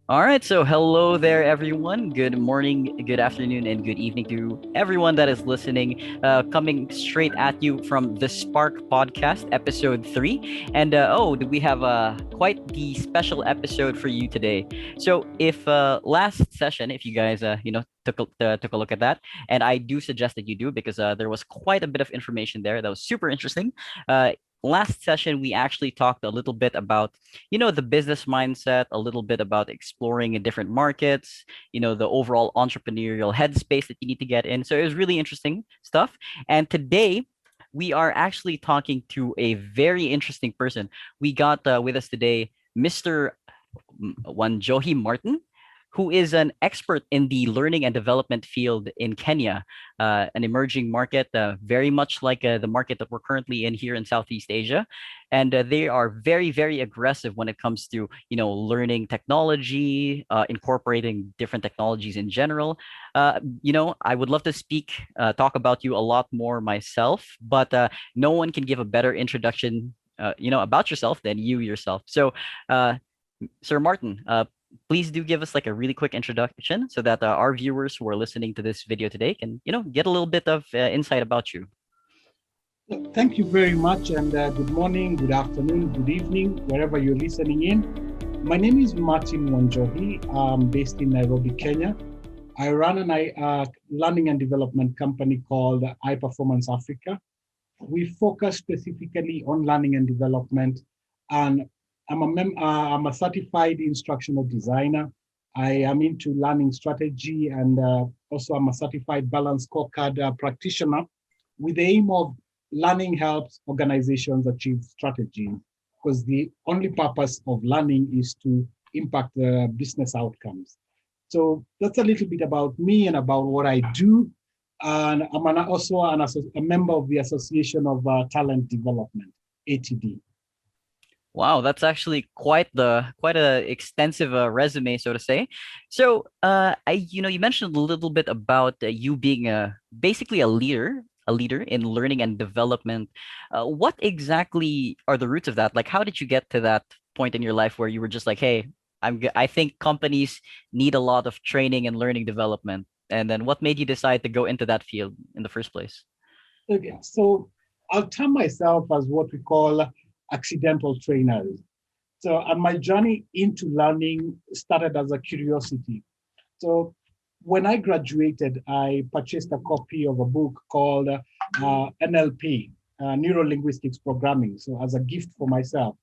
All right, so hello there, everyone. Good morning, good afternoon, and good evening to everyone that is listening. Coming straight at you from the Spark Podcast, episode 3. And we have quite the special episode for you today. So, if last session, if you guys, took a look at that, and I do suggest that you do because there was quite a bit of information there that was super interesting. Last session, we actually talked a little bit about the business mindset, a little bit about exploring in different markets, the overall entrepreneurial headspace that you need to get in. So it was really interesting stuff. And today we are actually talking to a very interesting person. We got with us today Mr. Wanjohi Martin, who is an expert in the learning and development field in Kenya, an emerging market, very much like the market that we're currently in here in Southeast Asia. And they are very, very aggressive when it comes to, learning technology, incorporating different technologies in general. I would love to talk about you a lot more myself, but no one can give a better introduction, about yourself than you yourself. So, uh, Sir Martin, please do give us like a really quick introduction so that our viewers who are listening to this video today can, get a little bit of insight about you. Thank you very much, and good morning, good afternoon, good evening, wherever you're listening in. My name is Martin Wanjohi. I'm based in Nairobi, Kenya. I run an learning and development company called iPerformance Africa. We focus specifically on learning and development, and I'm a certified instructional designer. I am into learning strategy, and also I'm a certified balanced scorecard practitioner with the aim of learning helps organizations achieve strategy, because the only purpose of learning is to impact the business outcomes. So that's a little bit about me and about what I do. And also a member of the Association of Talent Development, ATD. Wow, that's actually quite a extensive resume, so to say. So, you mentioned a little bit about you being basically a leader in learning and development. What exactly are the roots of that? Like, how did you get to that point in your life where you were just like, hey, I think companies need a lot of training and learning development. And then what made you decide to go into that field in the first place? Okay, so I'll term myself as what we call accidental trainers. So, and my journey into learning started as a curiosity. So, when I graduated, I purchased a copy of a book called NLP, Neurolinguistics Programming, so as a gift for myself.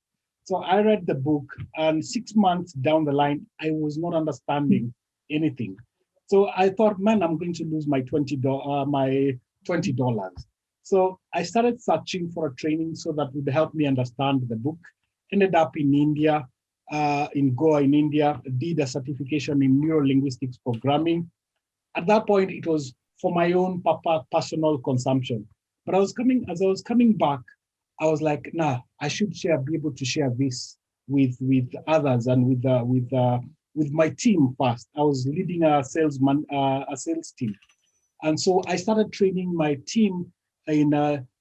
So, I read the book, and 6 months down the line, I was not understanding anything. So, I thought, man, I'm going to lose my $20. So I started searching for a training so that would help me understand the book. Ended up in India, in Goa, in India, did a certification in neurolinguistics programming. At that point, it was for my own personal consumption. But as I was coming back, I was like, nah, I should be able to share this with others and with my team first. I was leading a sales team. And so I started training my team in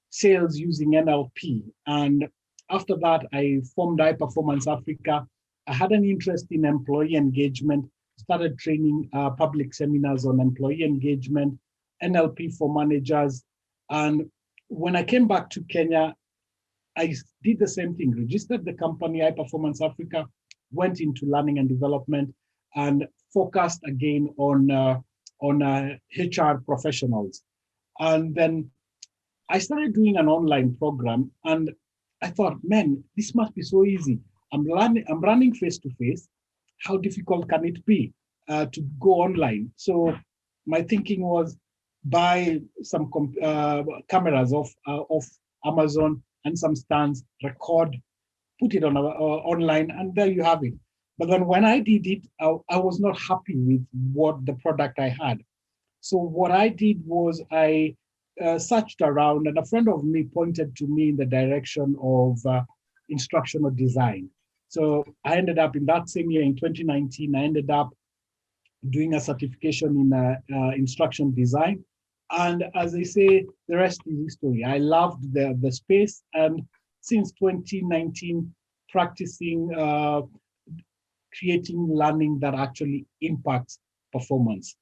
sales using NLP. And after that, I formed iPerformance Africa. I had an interest in employee engagement, started training public seminars on employee engagement, NLP for managers. And when I came back to Kenya, I did the same thing, registered the company, iPerformance Africa, went into learning and development, and focused again on HR professionals. And then I started doing an online program, and I thought, man, this must be so easy. I'm running face to face. How difficult can it be to go online? So my thinking was buy some cameras of Amazon and some stands, record, put it on online, and there you have it. But then when I did it, I was not happy with what the product I had. So what I did was I searched around, and a friend of me pointed to me in the direction of instructional design. So I ended up in that same year in 2019. I ended up doing a certification in instruction design, and as I say, the rest is history. I loved the space, and since 2019, practicing creating learning that actually impacts performance.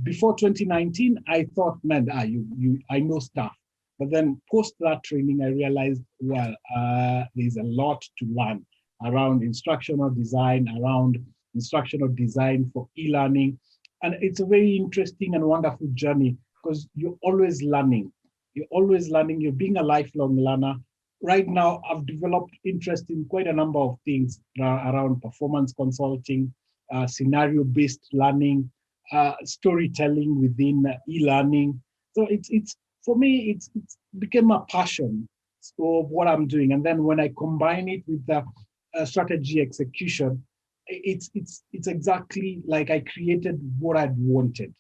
Before 2019, I thought, man, I know stuff. But then post that training, I realized, well, there's a lot to learn around instructional design for e-learning. And it's a very interesting and wonderful journey because you're always learning. You're always learning. You're being a lifelong learner. Right now, I've developed interest in quite a number of things around performance consulting, scenario-based learning, storytelling within e-learning. So it's for me, it's became a passion of what I'm doing. And then when I combine it with the strategy execution, it's exactly like I created what I'd wanted,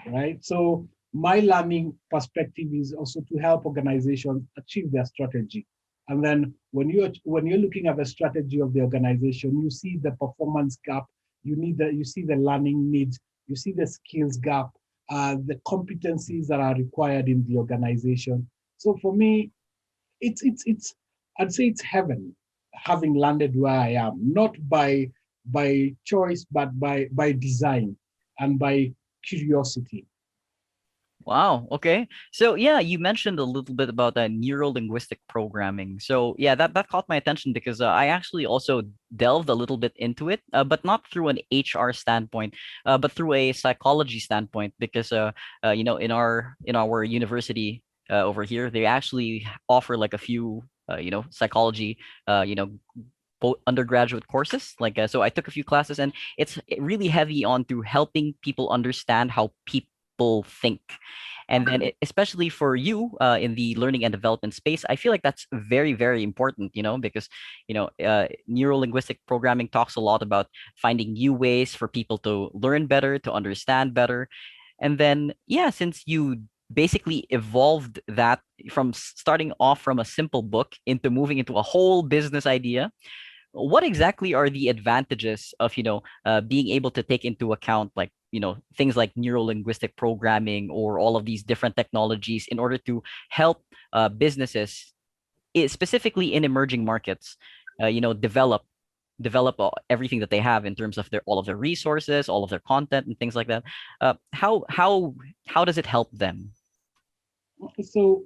right? So my learning perspective is also to help organizations achieve their strategy. And then when you're looking at the strategy of the organization, you see the performance gap, you see the learning needs, you see the skills gap, the competencies that are required in the organization. So for me, it's I'd say it's heaven having landed where I am, not by choice, but by design and by curiosity. Wow. Okay. So yeah, you mentioned a little bit about neuro-linguistic programming. So yeah, that caught my attention because I actually also delved a little bit into it, but not through an HR standpoint, but through a psychology standpoint. Because in our university over here, they actually offer like a few psychology undergraduate courses. Like so, I took a few classes, and it's really heavy on to helping people understand how people think. And then especially for you in the learning and development space, I feel like that's very, very important, because neuro-linguistic programming talks a lot about finding new ways for people to learn better, to understand better. And then yeah, since you basically evolved that from starting off from a simple book into moving into a whole business idea, what exactly are the advantages of being able to take into account, like, things like neuro-linguistic programming or all of these different technologies in order to help businesses, specifically in emerging markets, develop everything that they have in terms of their all of their resources, all of their content and things like that. How does it help them? So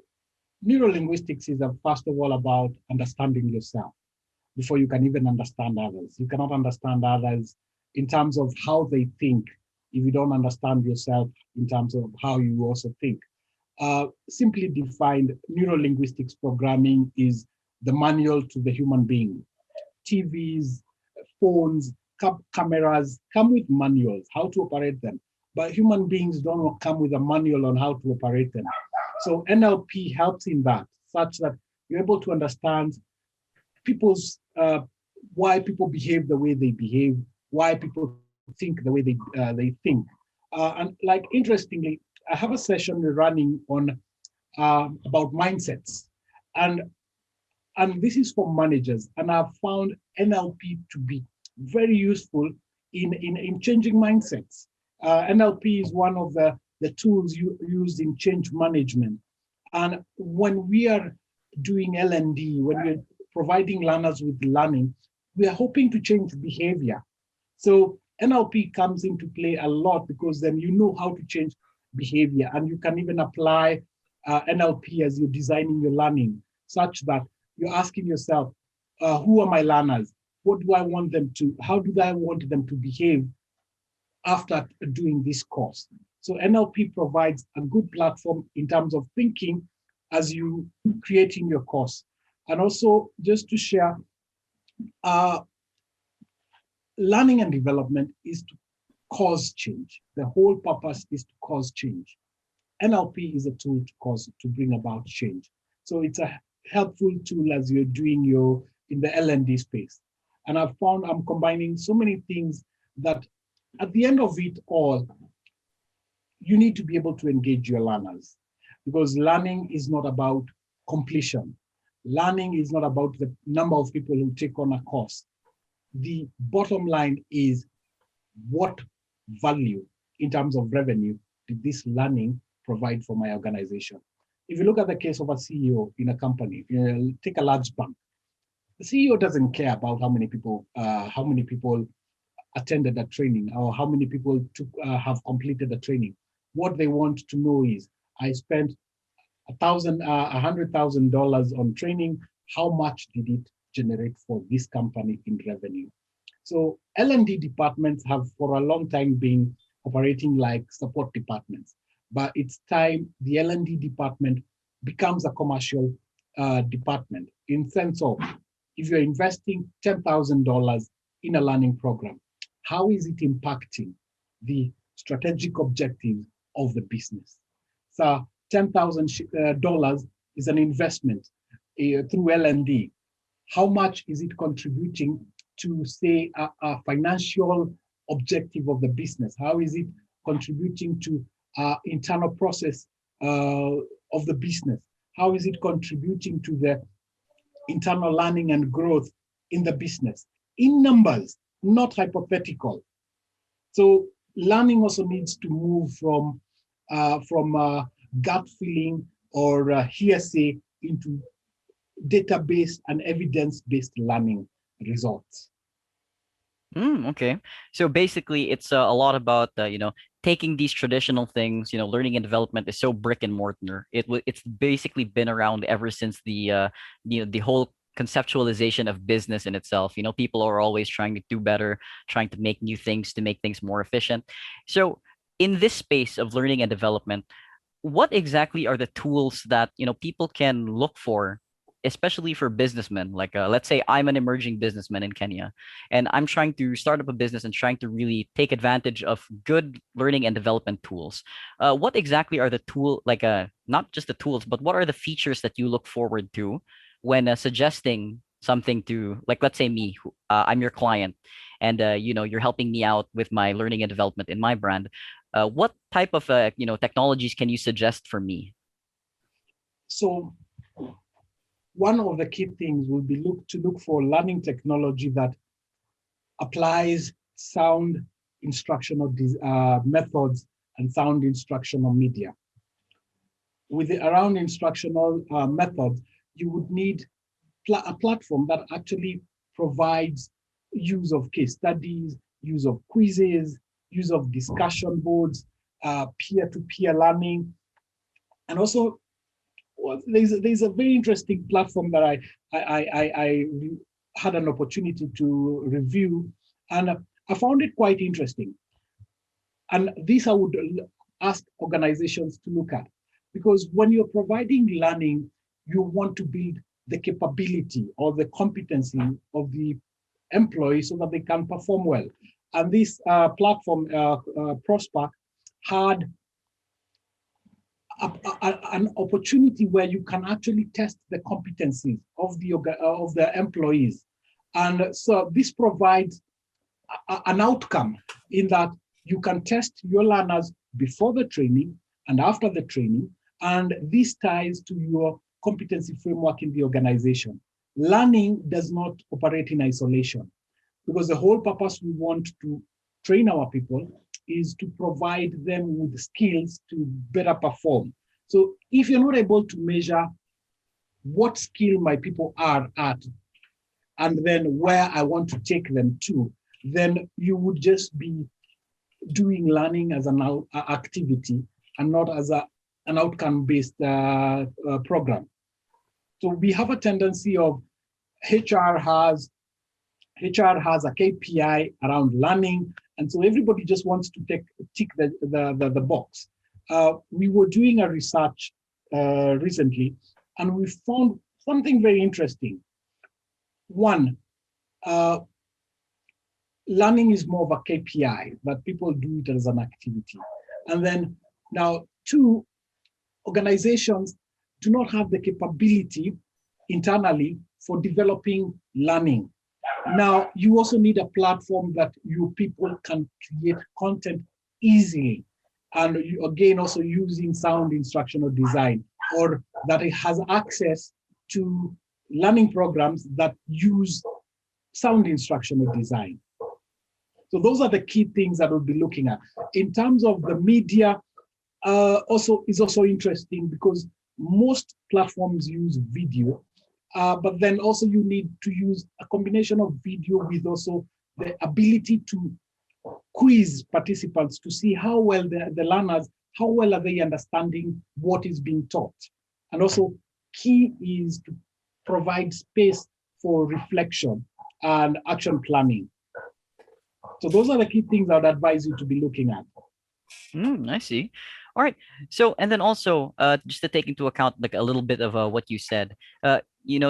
neurolinguistics is first of all about understanding yourself before you can even understand others. You cannot understand others in terms of how they think if you don't understand yourself in terms of how you also think. Simply defined, neurolinguistics programming is the manual to the human being. TVs, phones, cameras come with manuals, how to operate them. But human beings don't come with a manual on how to operate them. So NLP helps in that, such that you're able to understand people's why people behave the way they behave, why people think the way they think. And like interestingly, I have a session running on about mindsets, and this is for managers. And I've found NLP to be very useful in changing mindsets. NLP is one of the tools used in change management. And when we are doing L&D, when we're providing learners with learning, we are hoping to change behavior. So NLP comes into play a lot because then you know how to change behavior, and you can even apply NLP as you're designing your learning, such that you're asking yourself, who are my learners? What do I want them to, how do I want them to behave after doing this course? So NLP provides a good platform in terms of thinking as you creating your course. And also just to share, learning and development is to cause change. The whole purpose is to cause change. NLP is a tool to bring about change. So it's a helpful tool as you're doing in the L&D space. And I've found I'm combining so many things that at the end of it all, you need to be able to engage your learners, because learning is not about completion. Learning is not about the number of people who take on a course. The bottom line is, what value in terms of revenue did this learning provide for my organization? If you look at the case of a CEO in a company, if you take a large bank, the CEO doesn't care about how many people attended a training or how many people have completed the training. What they want to know is, I spent $100,000 on training. How much did it generate for this company in revenue? So L&D departments have for a long time been operating like support departments, but it's time the L&D department becomes a commercial department, in sense of, if you're investing $10,000 in a learning program, how is it impacting the strategic objectives of the business? So $10,000 is an investment through L&D. How much is it contributing to, say, a financial objective of the business? How is it contributing to internal process of the business? How is it contributing to the internal learning and growth in the business? In numbers, not hypothetical. So learning also needs to move from gut feeling or hearsay into database and evidence-based learning results. Okay. So basically, it's a lot about taking these traditional things. Learning and development is so brick and mortar. It's basically been around ever since the whole conceptualization of business in itself. People are always trying to do better, trying to make new things to make things more efficient. So in this space of learning and development, what exactly are the tools that people can look for, especially for businessmen? Like, let's say I'm an emerging businessman in Kenya, and I'm trying to start up a business and trying to really take advantage of good learning and development tools. What exactly are the not just the tools, but what are the features that you look forward to when suggesting something to, like, let's say me, I'm your client, and you're helping me out with my learning and development in my brand. What type of technologies can you suggest for me? So one of the key things will be to look for learning technology that applies sound instructional methods and sound instructional media. Around instructional methods, you would need a platform that actually provides use of case studies, use of quizzes, use of discussion boards, peer-to-peer learning. And also, there's a very interesting platform that I had an opportunity to review, and I found it quite interesting. And this I would ask organizations to look at, because when you're providing learning, you want to build the capability or the competency of the employee so that they can perform well. And this platform, ProSpark, had an opportunity where you can actually test the competencies of the employees. And so this provides an outcome in that you can test your learners before the training and after the training, and this ties to your competency framework in the organization. Learning does not operate in isolation, because the whole purpose we want to train our people is to provide them with skills to better perform. So if you're not able to measure what skill my people are at, and then where I want to take them to, then you would just be doing learning as an activity and not as an outcome-based program. So we have a tendency of HR has a KPI around learning, and so everybody just wants to tick the box. We were doing a research recently, and we found something very interesting. One, learning is more of a KPI, but people do it as an activity. And then now, two, organizations do not have the capability internally for developing learning. Now, you also need a platform that your people can create content easily. And you, again, also using sound instructional design, or that it has access to learning programs that use sound instructional design. So those are the key things that we'll be looking at. In terms of the media, also interesting, because most platforms use video, but then also you need to use a combination of video with also the ability to quiz participants to see how well the learners, how well are they understanding what is being taught. And also key is to provide space for reflection and action planning. So those are the key things I would advise you to be looking at. I see. All right. So, and then also, just to take into account like a little bit of what you said,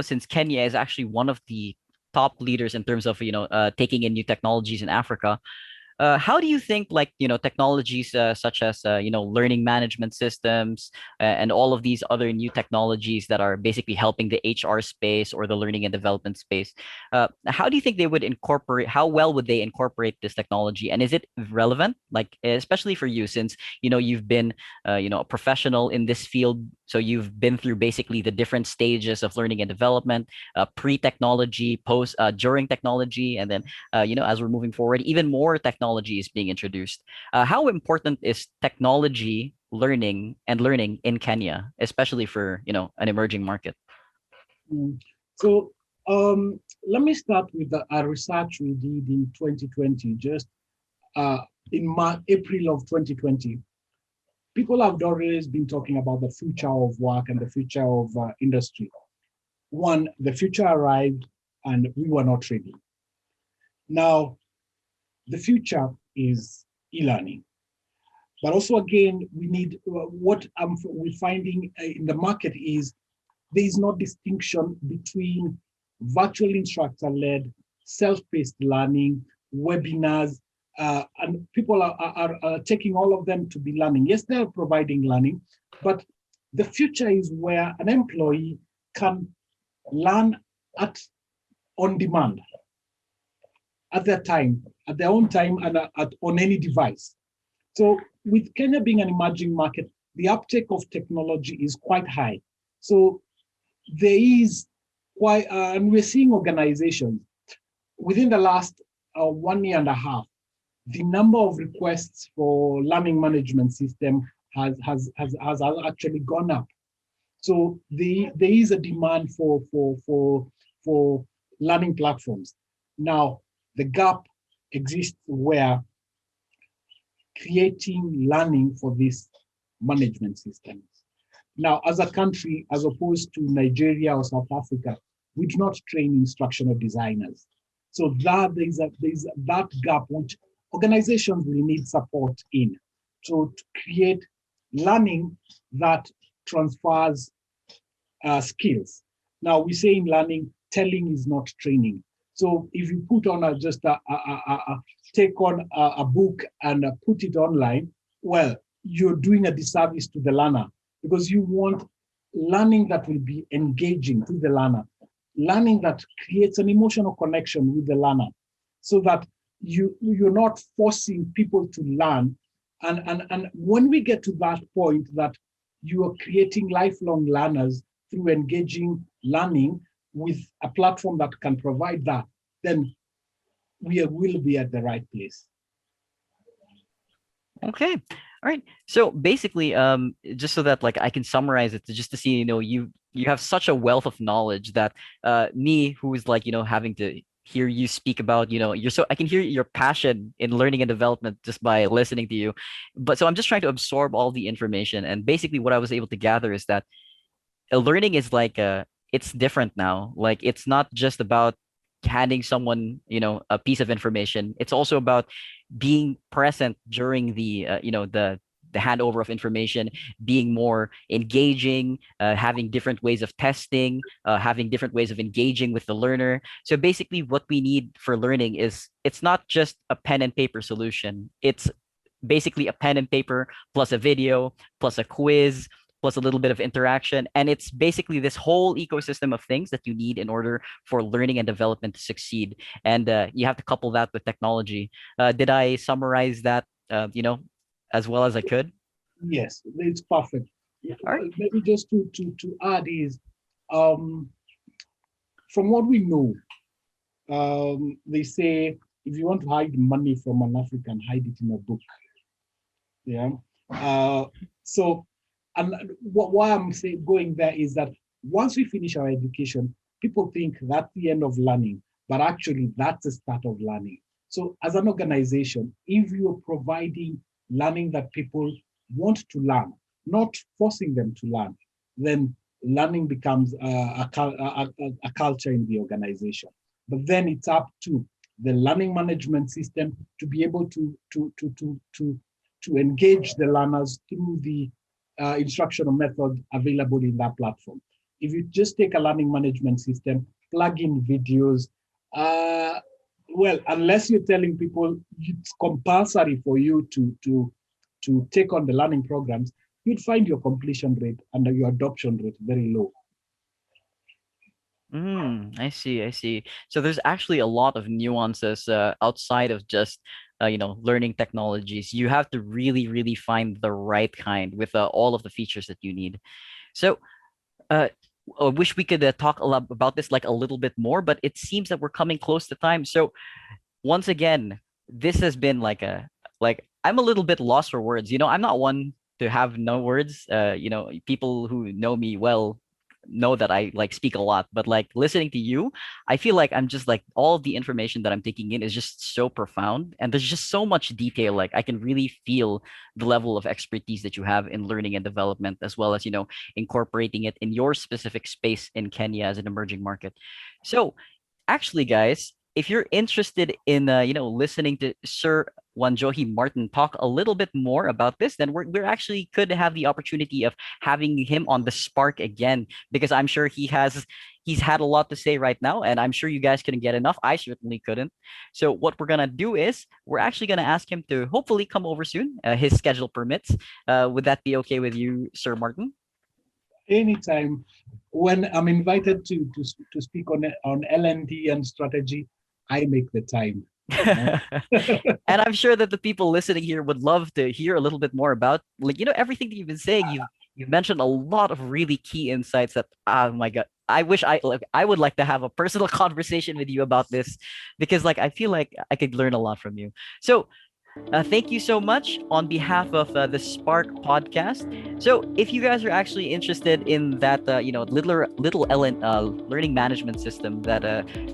since Kenya is actually one of the top leaders in terms of taking in new technologies in Africa, how do you think like technologies such as learning management systems and all of these other new technologies that are basically helping the HR space or the learning and development space, how do you think they would incorporate, how well would they incorporate this technology, and is it relevant, like especially for you, since you've been a professional in this field, so you've been through basically the different stages of learning and development, pre-technology, post, during technology, and then as we're moving forward, even more technology is being introduced. How important is technology learning in Kenya, especially for an emerging market? Mm. So let me start with a research we did in 2020, just in April of 2020. People have always been talking about the future of work and the future of industry. One, the future arrived and we were not ready. Now, the future is e-learning. But also, again, we need what we're finding in the market is there is no distinction between virtual instructor-led, self-paced learning, webinars, and people are taking all of them to be learning. Yes, they're providing learning, but the future is where an employee can learn on demand, at their time, at their own time, and on any device. So with Kenya being an emerging market, the uptake of technology is quite high. So there is quite, and we're seeing organizations within the last 1 year and a half, the number of requests for learning management system has actually gone up. So there is a demand for learning platforms. Now, the gap exists where creating learning for these management systems. Now, as a country, as opposed to Nigeria or South Africa, we do not train instructional designers. So that there's that gap which organizations will need support in to create learning that transfers skills. Now, we say in learning, telling is not training. So if you put on take on a book and put it online, well, you're doing a disservice to the learner, because you want learning that will be engaging to the learner, learning that creates an emotional connection with the learner, so that you're not forcing people to learn. And when we get to that point that you are creating lifelong learners through engaging learning with a platform that can provide that, then we will be at the right place. Okay. All right. So basically, just so that like I can summarize it, just to see, you have such a wealth of knowledge that me, who is like, having to hear you speak about, I can hear your passion in learning and development just by listening to you. But so I'm just trying to absorb all the information. And basically what I was able to gather is that learning is like it's different now. Like it's not just about handing someone a piece of information. It's also about being present during the the handover of information, being more engaging, having different ways of testing, having different ways of engaging with the learner. So basically what we need for learning is, it's not just a pen and paper solution. It's basically a pen and paper plus a video plus a quiz plus a little bit of interaction. And it's basically this whole ecosystem of things that you need in order for learning and development to succeed. And you have to couple that with technology. Did I summarize that, as well as I could? Yes, it's perfect. All right. Maybe just to add is, from what we know, they say if you want to hide money from an African, hide it in a book. Yeah. So, and why I'm saying going there is that once we finish our education, people think that's the end of learning, but actually that's the start of learning. So as an organization, if you're providing learning that people want to learn, not forcing them to learn, then learning becomes a culture in the organization. But then it's up to the learning management system to be able to engage the learners through the instructional method available in that platform. If you just take a learning management system, plug in videos, well, unless you're telling people it's compulsory for you to take on the learning programs, you'd find your completion rate and your adoption rate very low. I see, I see. So there's actually a lot of nuances outside of just learning technologies. You have to really, really find the right kind with all of the features that you need. So uh, I wish we could talk a lot about this like a little bit more, but it seems that we're coming close to time. So once again, this has been like I'm a little bit lost for words. I'm not one to have no words. People who know me well know that I like speak a lot, but like listening to you, I feel like I'm just like all of the information that I'm taking in is just so profound and there's just so much detail. Like I can really feel the level of expertise that you have in learning and development, as well as, incorporating it in your specific space in Kenya as an emerging market. So actually, guys, if you're interested in listening to Sir Wanjohi Martin talk a little bit more about this, then we're actually could have the opportunity of having him on the Spark again, because I'm sure he's had a lot to say right now, and I'm sure you guys couldn't get enough. I certainly couldn't. So what we're gonna do is we're actually gonna ask him to hopefully come over soon. His schedule permits. Would that be okay with you, Sir Martin? Anytime when I'm invited to speak on L&D and strategy, I make the time. And I'm sure that the people listening here would love to hear a little bit more about like everything that you've been saying. You've mentioned a lot of really key insights that, oh my god, I wish I would like to have a personal conversation with you about this, because like I feel like I could learn a lot from you. So thank you so much on behalf of the Spark podcast. So, if you guys are actually interested in that, little learning management system that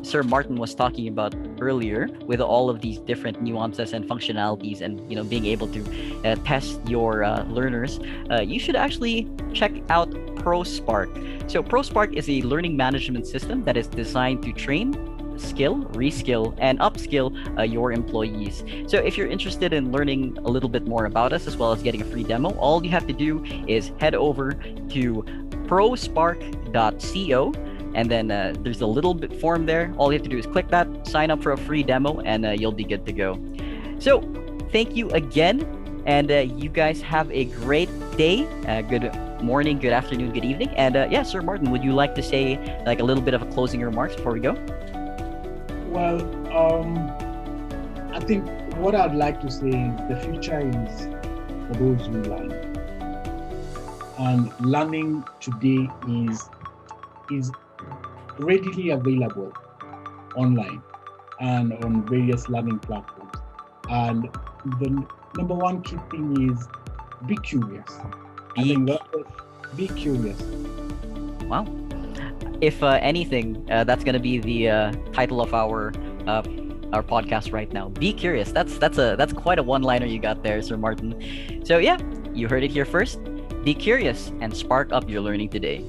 Sir Martin was talking about earlier, with all of these different nuances and functionalities, and being able to test your learners, you should actually check out ProSpark. So, ProSpark is a learning management system that is designed to train, skill, reskill, and upskill your employees. So if you're interested in learning a little bit more about us, as well as getting a free demo, all you have to do is head over to prospark.co, and then there's a little bit form there. All you have to do is click that, sign up for a free demo, and you'll be good to go. So thank you again, and you guys have a great day. Good morning, good afternoon, good evening. And yeah, Sir Martin, would you like to say like a little bit of a closing remarks before we go? Well, I think what I'd like to say is the future is for those who learn. And learning today is readily available online and on various learning platforms. And the number one key thing is be curious. Be curious. Wow. If anything, that's gonna be the title of our podcast right now. Be curious. That's quite a one-liner you got there, Sir Martin. So yeah, you heard it here first. Be curious and spark up your learning today.